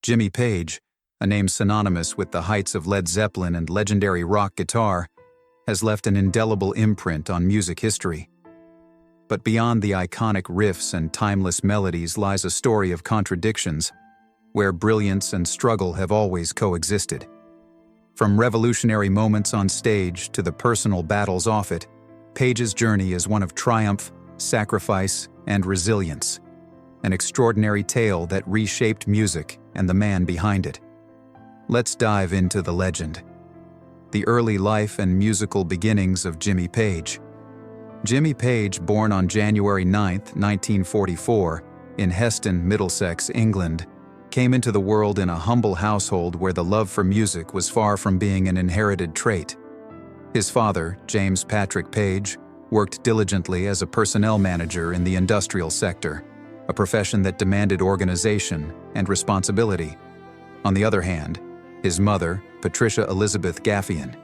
Jimmy Page, a name synonymous with the heights of Led Zeppelin and legendary rock guitar, has left an indelible imprint on music history. But beyond the iconic riffs and timeless melodies lies a story of contradictions, where brilliance and struggle have always coexisted. From revolutionary moments on stage to the personal battles off it, Page's journey is one of triumph, sacrifice, and resilience, an extraordinary tale that reshaped music and the man behind it. Let's dive into the legend. The early life and musical beginnings of Jimmy Page. Jimmy Page, born on January 9, 1944, in Heston, Middlesex, England, came into the world in a humble household where the love for music was far from being an inherited trait. His father, James Patrick Page, worked diligently as a personnel manager in the industrial sector, a profession that demanded organization and responsibility. On the other hand, his mother, Patricia Elizabeth Gaffian,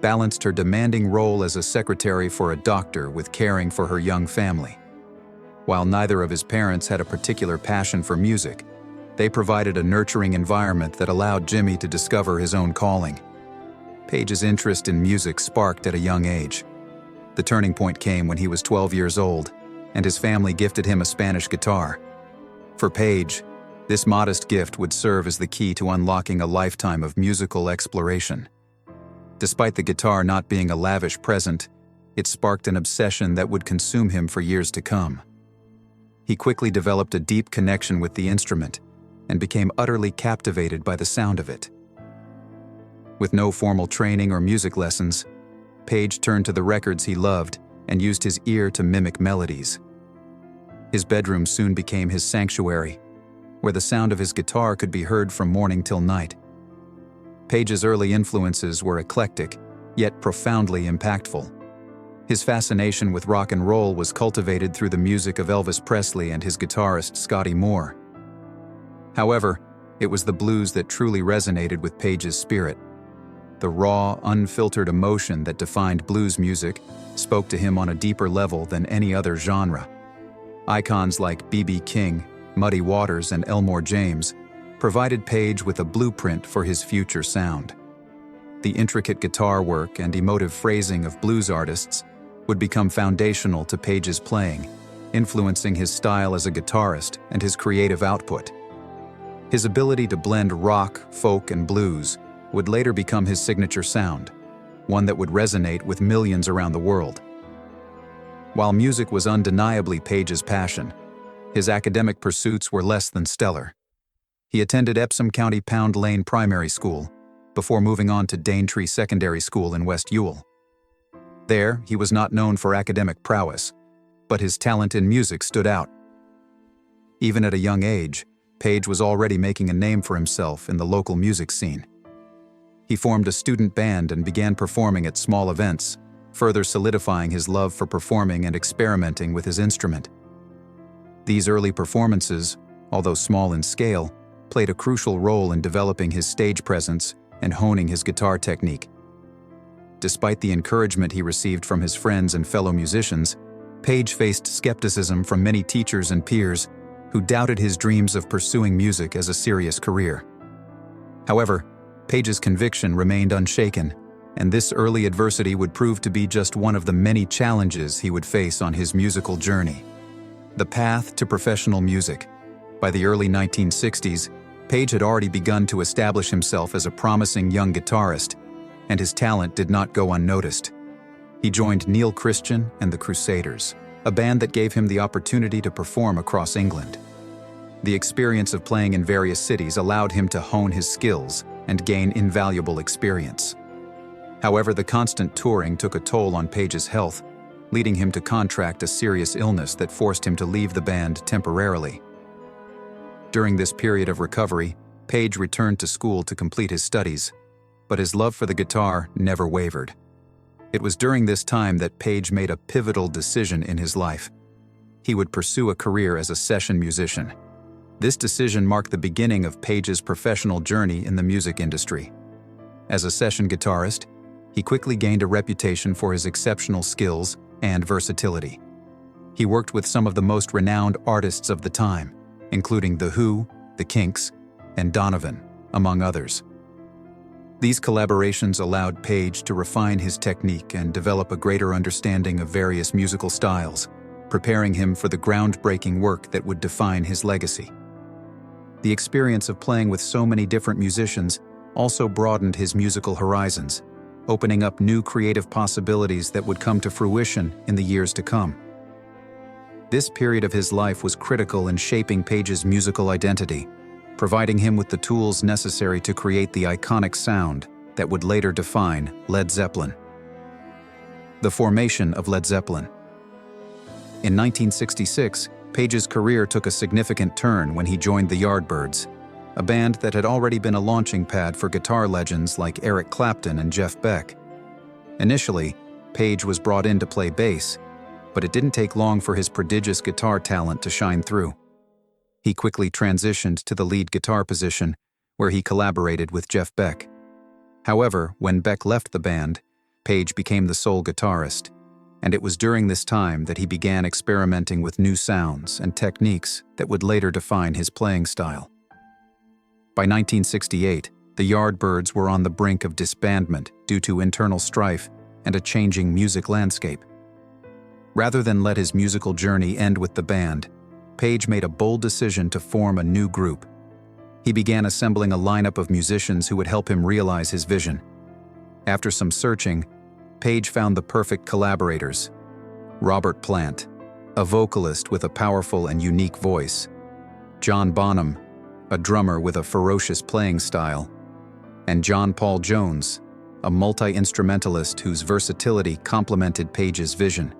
balanced her demanding role as a secretary for a doctor with caring for her young family. While neither of his parents had a particular passion for music, they provided a nurturing environment that allowed Jimmy to discover his own calling. Page's interest in music sparked at a young age. The turning point came when he was 12 years old, and his family gifted him a Spanish guitar. For Page, this modest gift would serve as the key to unlocking a lifetime of musical exploration. Despite the guitar not being a lavish present, it sparked an obsession that would consume him for years to come. He quickly developed a deep connection with the instrument and became utterly captivated by the sound of it. With no formal training or music lessons, Page turned to the records he loved and used his ear to mimic melodies. His bedroom soon became his sanctuary, where the sound of his guitar could be heard from morning till night. Page's early influences were eclectic, yet profoundly impactful. His fascination with rock and roll was cultivated through the music of Elvis Presley and his guitarist Scotty Moore. However, it was the blues that truly resonated with Page's spirit. The raw, unfiltered emotion that defined blues music spoke to him on a deeper level than any other genre. Icons like B.B. King, Muddy Waters, and Elmore James provided Page with a blueprint for his future sound. The intricate guitar work and emotive phrasing of blues artists would become foundational to Page's playing, influencing his style as a guitarist and his creative output. His ability to blend rock, folk, and blues would later become his signature sound, one that would resonate with millions around the world. While music was undeniably Page's passion, his academic pursuits were less than stellar. He attended Epsom County Pound Lane Primary School before moving on to Daintree Secondary School in West Ewell. There, he was not known for academic prowess, but his talent in music stood out. Even at a young age, Page was already making a name for himself in the local music scene. He formed a student band and began performing at small events, further solidifying his love for performing and experimenting with his instrument. These early performances, although small in scale, played a crucial role in developing his stage presence and honing his guitar technique. Despite the encouragement he received from his friends and fellow musicians, Page faced skepticism from many teachers and peers who doubted his dreams of pursuing music as a serious career. However, Page's conviction remained unshaken, and this early adversity would prove to be just one of the many challenges he would face on his musical journey. The path to professional music. By the early 1960s, Page had already begun to establish himself as a promising young guitarist, and his talent did not go unnoticed. He joined Neil Christian and the Crusaders, a band that gave him the opportunity to perform across England. The experience of playing in various cities allowed him to hone his skills and gain invaluable experience. However, the constant touring took a toll on Page's health, leading him to contract a serious illness that forced him to leave the band temporarily. During this period of recovery, Page returned to school to complete his studies, but his love for the guitar never wavered. It was during this time that Page made a pivotal decision in his life. He would pursue a career as a session musician. This decision marked the beginning of Page's professional journey in the music industry. As a session guitarist, he quickly gained a reputation for his exceptional skills and versatility. He worked with some of the most renowned artists of the time, including The Who, The Kinks, and Donovan, among others. These collaborations allowed Page to refine his technique and develop a greater understanding of various musical styles, preparing him for the groundbreaking work that would define his legacy. The experience of playing with so many different musicians also broadened his musical horizons, opening up new creative possibilities that would come to fruition in the years to come. This period of his life was critical in shaping Page's musical identity, providing him with the tools necessary to create the iconic sound that would later define Led Zeppelin. The formation of Led Zeppelin. In 1966, Page's career took a significant turn when he joined the Yardbirds, a band that had already been a launching pad for guitar legends like Eric Clapton and Jeff Beck. Initially, Page was brought in to play bass, but it didn't take long for his prodigious guitar talent to shine through. He quickly transitioned to the lead guitar position, where he collaborated with Jeff Beck. However, when Beck left the band, Page became the sole guitarist, and it was during this time that he began experimenting with new sounds and techniques that would later define his playing style. By 1968, the Yardbirds were on the brink of disbandment due to internal strife and a changing music landscape. Rather than let his musical journey end with the band, Page made a bold decision to form a new group. He began assembling a lineup of musicians who would help him realize his vision. After some searching, Page found the perfect collaborators: Robert Plant, a vocalist with a powerful and unique voice; John Bonham, a drummer with a ferocious playing style; and John Paul Jones, a multi-instrumentalist whose versatility complemented Page's vision.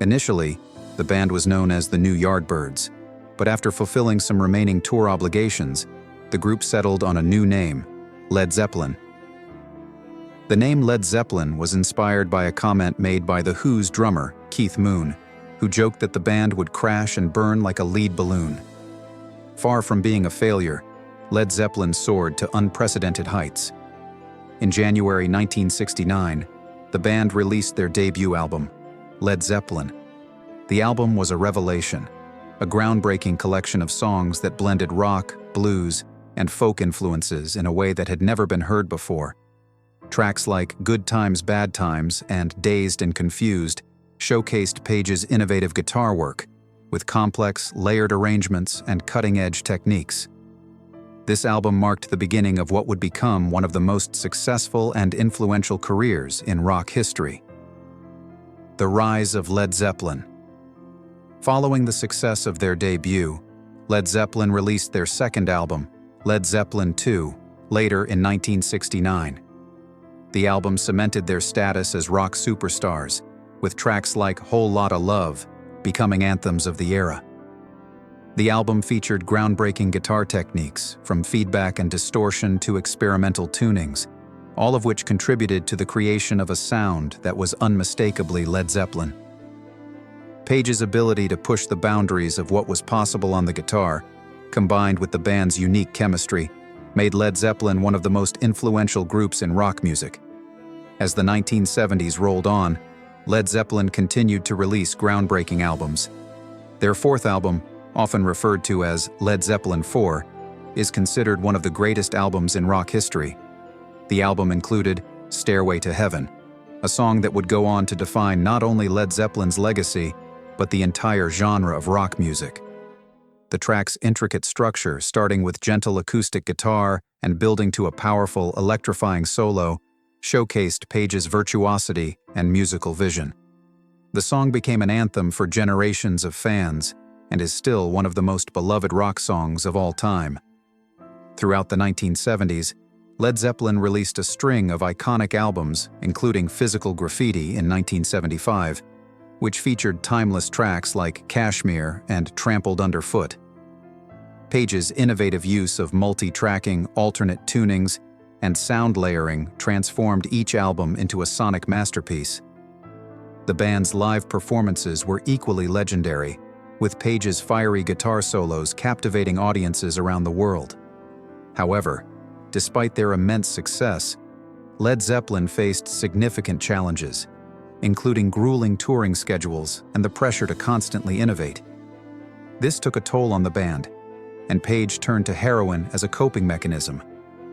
Initially, the band was known as the New Yardbirds, but after fulfilling some remaining tour obligations, the group settled on a new name, Led Zeppelin. The name Led Zeppelin was inspired by a comment made by The Who's drummer, Keith Moon, who joked that the band would crash and burn like a lead balloon. Far from being a failure, Led Zeppelin soared to unprecedented heights. In January 1969, the band released their debut album, Led Zeppelin. The album was a revelation, a groundbreaking collection of songs that blended rock, blues, and folk influences in a way that had never been heard before. Tracks like Good Times, Bad Times and Dazed and Confused showcased Page's innovative guitar work, with complex, layered arrangements and cutting-edge techniques. This album marked the beginning of what would become one of the most successful and influential careers in rock history. The rise of Led Zeppelin. Following the success of their debut, Led Zeppelin released their second album, Led Zeppelin II, later in 1969. The album cemented their status as rock superstars, with tracks like Whole Lotta Love becoming anthems of the era. The album featured groundbreaking guitar techniques, from feedback and distortion to experimental tunings, all of which contributed to the creation of a sound that was unmistakably Led Zeppelin. Page's ability to push the boundaries of what was possible on the guitar, combined with the band's unique chemistry, made Led Zeppelin one of the most influential groups in rock music. As the 1970s rolled on, Led Zeppelin continued to release groundbreaking albums. Their fourth album, often referred to as Led Zeppelin IV, is considered one of the greatest albums in rock history. The album included Stairway to Heaven, a song that would go on to define not only Led Zeppelin's legacy, but the entire genre of rock music. The track's intricate structure, starting with gentle acoustic guitar and building to a powerful, electrifying solo, showcased Page's virtuosity and musical vision. The song became an anthem for generations of fans and is still one of the most beloved rock songs of all time. Throughout the 1970s, Led Zeppelin released a string of iconic albums, including Physical Graffiti in 1975, which featured timeless tracks like Kashmir and Trampled Underfoot. Page's innovative use of multi-tracking, alternate tunings, and sound layering transformed each album into a sonic masterpiece. The band's live performances were equally legendary, with Page's fiery guitar solos captivating audiences around the world. However, despite their immense success, Led Zeppelin faced significant challenges, including grueling touring schedules and the pressure to constantly innovate. This took a toll on the band, and Page turned to heroin as a coping mechanism,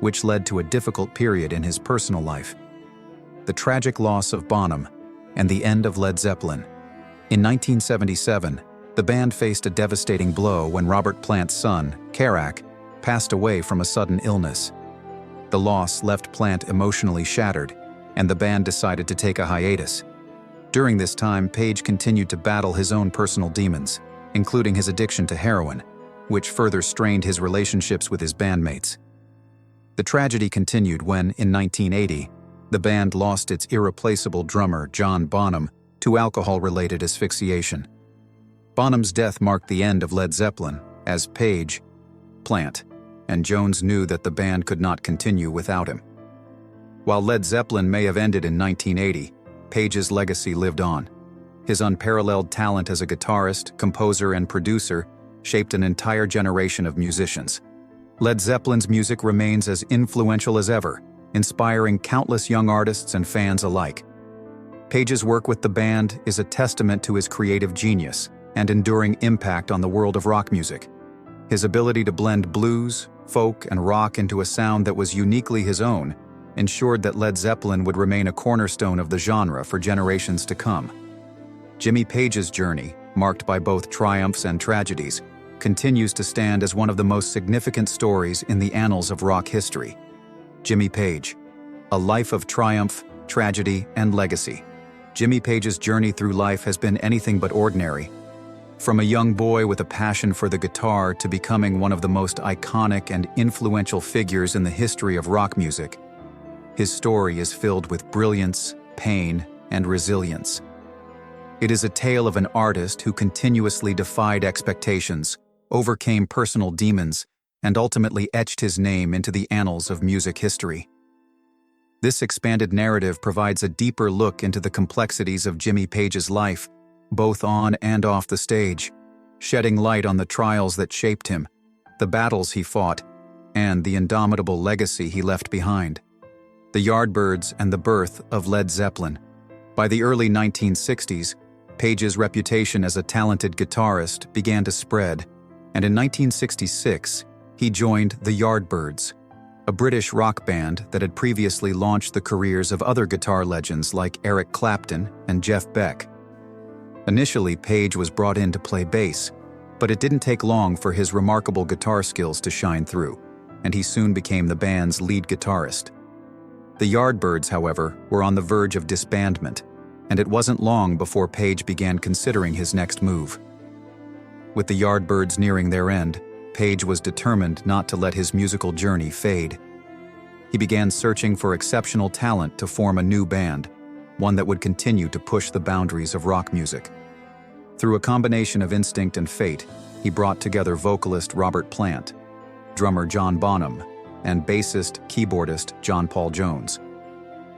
which led to a difficult period in his personal life. The tragic loss of Bonham and the end of Led Zeppelin. In 1977, the band faced a devastating blow when Robert Plant's son, Kerouac, passed away from a sudden illness. The loss left Plant emotionally shattered, and the band decided to take a hiatus. During this time, Page continued to battle his own personal demons, including his addiction to heroin, which further strained his relationships with his bandmates. The tragedy continued when, in 1980, the band lost its irreplaceable drummer, John Bonham, to alcohol-related asphyxiation. Bonham's death marked the end of Led Zeppelin, as Page, Plant, and Jones knew that the band could not continue without him. While Led Zeppelin may have ended in 1980, Page's legacy lived on. His unparalleled talent as a guitarist, composer, and producer shaped an entire generation of musicians. Led Zeppelin's music remains as influential as ever, inspiring countless young artists and fans alike. Page's work with the band is a testament to his creative genius and enduring impact on the world of rock music. His ability to blend blues, folk, and rock into a sound that was uniquely his own ensured that Led Zeppelin would remain a cornerstone of the genre for generations to come. Jimmy Page's journey, marked by both triumphs and tragedies, continues to stand as one of the most significant stories in the annals of rock history. Jimmy Page, a life of triumph, tragedy, and legacy. Jimmy Page's journey through life has been anything but ordinary. From a young boy with a passion for the guitar to becoming one of the most iconic and influential figures in the history of rock music, his story is filled with brilliance, pain, and resilience. It is a tale of an artist who continuously defied expectations, overcame personal demons, and ultimately etched his name into the annals of music history. This expanded narrative provides a deeper look into the complexities of Jimmy Page's life, both on and off the stage, shedding light on the trials that shaped him, the battles he fought, and the indomitable legacy he left behind. The Yardbirds and the birth of Led Zeppelin. By the early 1960s, Page's reputation as a talented guitarist began to spread, and in 1966, he joined the Yardbirds, a British rock band that had previously launched the careers of other guitar legends like Eric Clapton and Jeff Beck. Initially, Page was brought in to play bass, but it didn't take long for his remarkable guitar skills to shine through, and he soon became the band's lead guitarist. The Yardbirds, however, were on the verge of disbandment, and it wasn't long before Page began considering his next move. With the Yardbirds nearing their end, Page was determined not to let his musical journey fade. He began searching for exceptional talent to form a new band, one that would continue to push the boundaries of rock music. Through a combination of instinct and fate, he brought together vocalist Robert Plant, drummer John Bonham, and bassist, keyboardist John Paul Jones.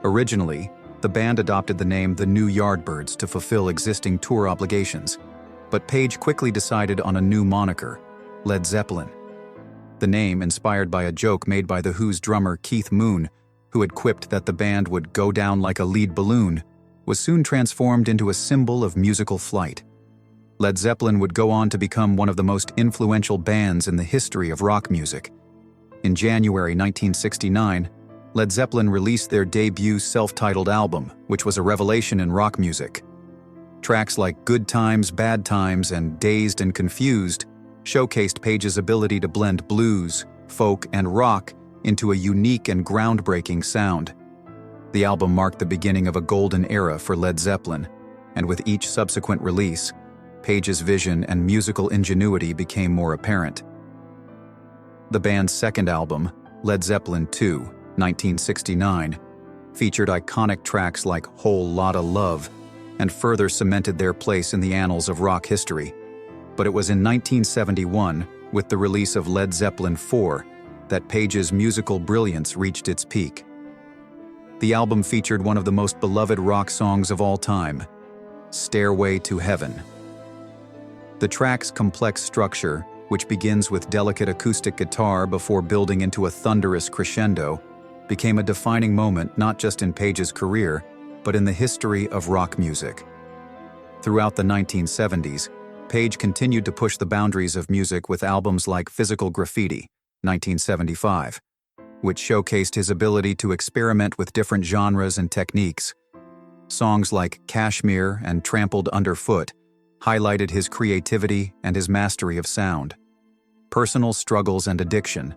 Originally, the band adopted the name The New Yardbirds to fulfill existing tour obligations, but Page quickly decided on a new moniker, Led Zeppelin. The name, inspired by a joke made by The Who's drummer Keith Moon, who had quipped that the band would go down like a lead balloon, was soon transformed into a symbol of musical flight. Led Zeppelin would go on to become one of the most influential bands in the history of rock music. In January 1969, Led Zeppelin released their debut self-titled album, which was a revelation in rock music. Tracks like Good Times, Bad Times, and Dazed and Confused showcased Page's ability to blend blues, folk, and rock into a unique and groundbreaking sound. The album marked the beginning of a golden era for Led Zeppelin, and with each subsequent release, Page's vision and musical ingenuity became more apparent. The band's second album, Led Zeppelin II, 1969, featured iconic tracks like Whole Lotta Love and further cemented their place in the annals of rock history. But it was in 1971, with the release of Led Zeppelin IV, that Page's musical brilliance reached its peak. The album featured one of the most beloved rock songs of all time, Stairway to Heaven. The track's complex structure, which begins with delicate acoustic guitar before building into a thunderous crescendo, became a defining moment not just in Page's career, but in the history of rock music. Throughout the 1970s, Page continued to push the boundaries of music with albums like Physical Graffiti, 1975, which showcased his ability to experiment with different genres and techniques. Songs like Kashmir and Trampled Underfoot highlighted his creativity and his mastery of sound. Personal struggles and addiction.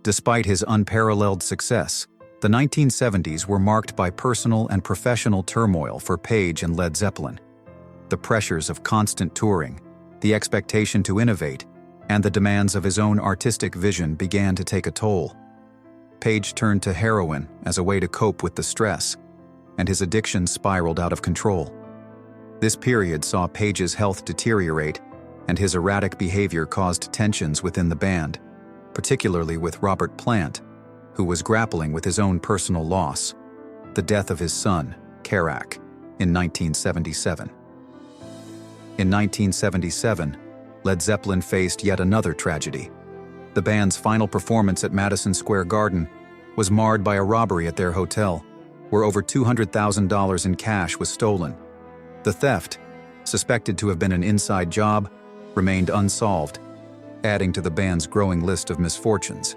Despite his unparalleled success, the 1970s were marked by personal and professional turmoil for Page and Led Zeppelin. The pressures of constant touring, the expectation to innovate, and the demands of his own artistic vision began to take a toll. Page turned to heroin as a way to cope with the stress, and his addiction spiraled out of control. This period saw Page's health deteriorate, and his erratic behavior caused tensions within the band, particularly with Robert Plant, who was grappling with his own personal loss, the death of his son, Kerak, in 1977. In 1977, Led Zeppelin faced yet another tragedy. The band's final performance at Madison Square Garden was marred by a robbery at their hotel, where over $200,000 in cash was stolen. The theft, suspected to have been an inside job, remained unsolved, adding to the band's growing list of misfortunes.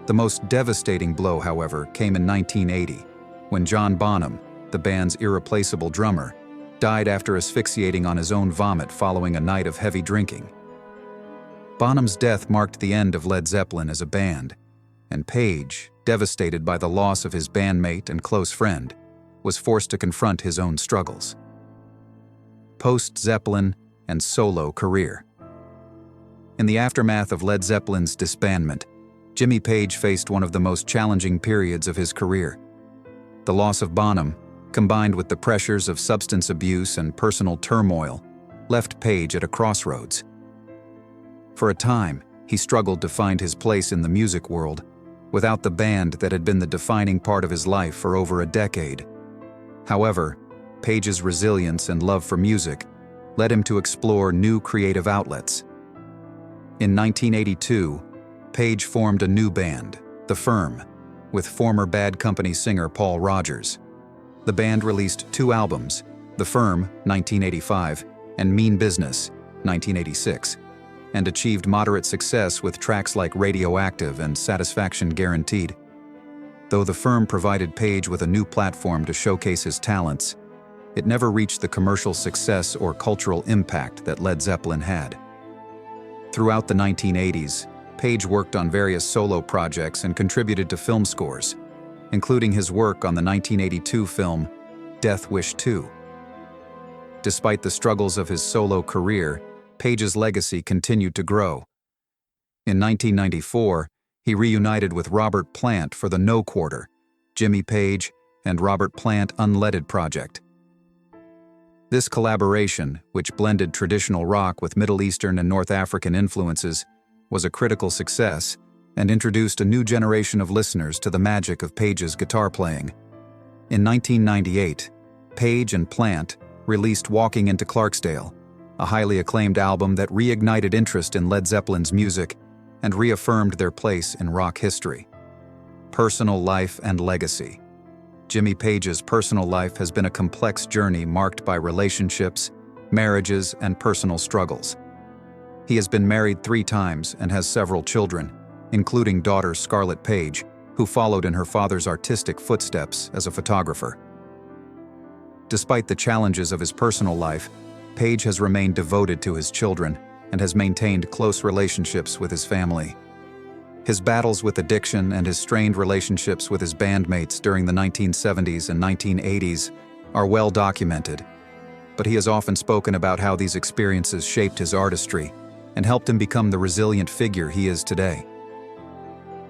The most devastating blow, however, came in 1980, when John Bonham, the band's irreplaceable drummer, died after asphyxiating on his own vomit following a night of heavy drinking. Bonham's death marked the end of Led Zeppelin as a band, and Page, devastated by the loss of his bandmate and close friend, was forced to confront his own struggles. Post-Zeppelin and solo career. In the aftermath of Led Zeppelin's disbandment, Jimmy Page faced one of the most challenging periods of his career. The loss of Bonham, combined with the pressures of substance abuse and personal turmoil, left Page at a crossroads. For a time, he struggled to find his place in the music world, without the band that had been the defining part of his life for over a decade. However, Page's resilience and love for music led him to explore new creative outlets. In 1982, Page formed a new band, The Firm, with former Bad Company singer Paul Rodgers. The band released 2 albums, The Firm, 1985, and Mean Business, 1986, and achieved moderate success with tracks like Radioactive and Satisfaction Guaranteed. Though The Firm provided Page with a new platform to showcase his talents, it never reached the commercial success or cultural impact that Led Zeppelin had. Throughout the 1980s, Page worked on various solo projects and contributed to film scores, including his work on the 1982 film Death Wish 2. Despite the struggles of his solo career, Page's legacy continued to grow. In 1994, he reunited with Robert Plant for the No Quarter, Jimmy Page, and Robert Plant Unleaded project. This collaboration, which blended traditional rock with Middle Eastern and North African influences, was a critical success and introduced a new generation of listeners to the magic of Page's guitar playing. In 1998, Page and Plant released Walking into Clarksdale, a highly acclaimed album that reignited interest in Led Zeppelin's music and reaffirmed their place in rock history. Personal life and legacy. Jimmy Page's personal life has been a complex journey marked by relationships, marriages, and personal struggles. He has been married 3 times and has several children, including daughter Scarlett Page, who followed in her father's artistic footsteps as a photographer. Despite the challenges of his personal life, Page has remained devoted to his children and has maintained close relationships with his family. His battles with addiction and his strained relationships with his bandmates during the 1970s and 1980s are well documented, but he has often spoken about how these experiences shaped his artistry and helped him become the resilient figure he is today.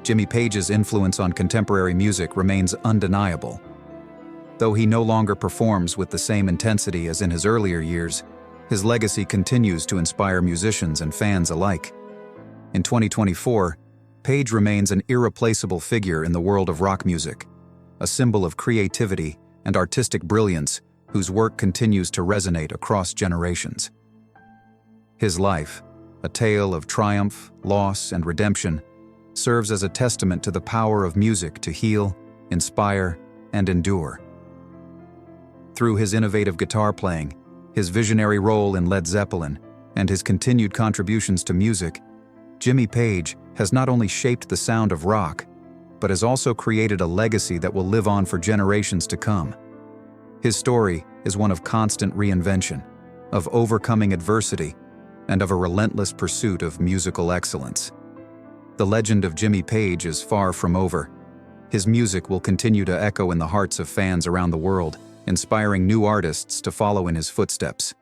Jimmy Page's influence on contemporary music remains undeniable. Though he no longer performs with the same intensity as in his earlier years, his legacy continues to inspire musicians and fans alike. In 2024, Page remains an irreplaceable figure in the world of rock music, a symbol of creativity and artistic brilliance whose work continues to resonate across generations. His life, a tale of triumph, loss, and redemption, serves as a testament to the power of music to heal, inspire, and endure. Through his innovative guitar playing, his visionary role in Led Zeppelin, and his continued contributions to music, Jimmy Page has not only shaped the sound of rock, but has also created a legacy that will live on for generations to come. His story is one of constant reinvention, of overcoming adversity, and of a relentless pursuit of musical excellence. The legend of Jimmy Page is far from over. His music will continue to echo in the hearts of fans around the world, inspiring new artists to follow in his footsteps.